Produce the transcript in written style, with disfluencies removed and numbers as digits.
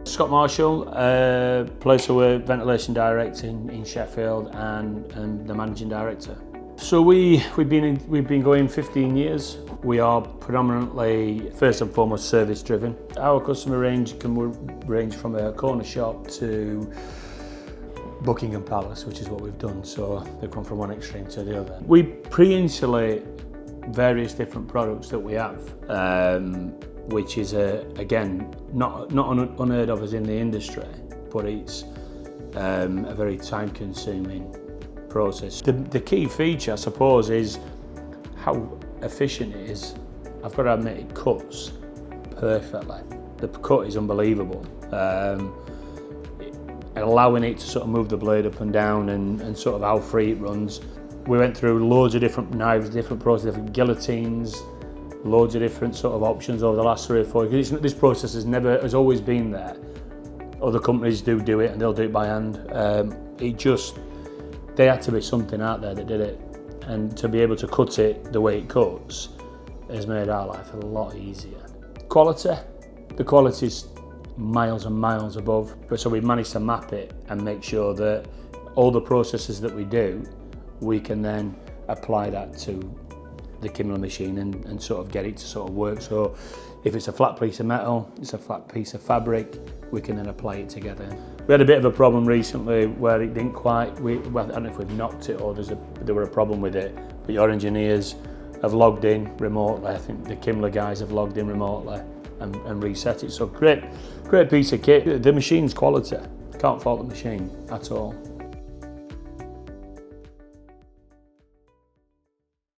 Scott Marshall, place I work, Ventilation Direct in Sheffield, and the managing director. So we've been going 15 years. We are predominantly, first and foremost, service driven. Our customer range can range from a corner shop to Buckingham Palace, which is what we've done. So they've come from one extreme to the other. We pre-insulate various different products that we have, which is again not unheard of as in the industry, but it's a very time-consuming process. The key feature, I suppose, is how efficient it is. I've got to admit, it cuts perfectly. The cut is unbelievable. Allowing it to sort of move the blade up and down and sort of how free it runs. We went through loads of different knives, different processes, different guillotines, loads of different sort of options over the last 3 or 4 years. This process has always been there. Other companies do it and they'll do it by hand. There had to be something out there that did it, and to be able to cut it the way it cuts has made our life a lot easier. Quality, the quality's miles and miles above, but so we've managed to map it and make sure that all the processes that we do, we can then apply that to the KIMLA machine and sort of get it to sort of work. So if it's a flat piece of metal, it's a flat piece of fabric, we can then apply it together. We had a bit of a problem recently where it didn't quite, I don't know if we've knocked it or there were a problem with it, but your engineers have logged in remotely. I think the KIMLA guys have logged in remotely and reset it. So great piece of kit. The machine's quality. Can't fault the machine at all.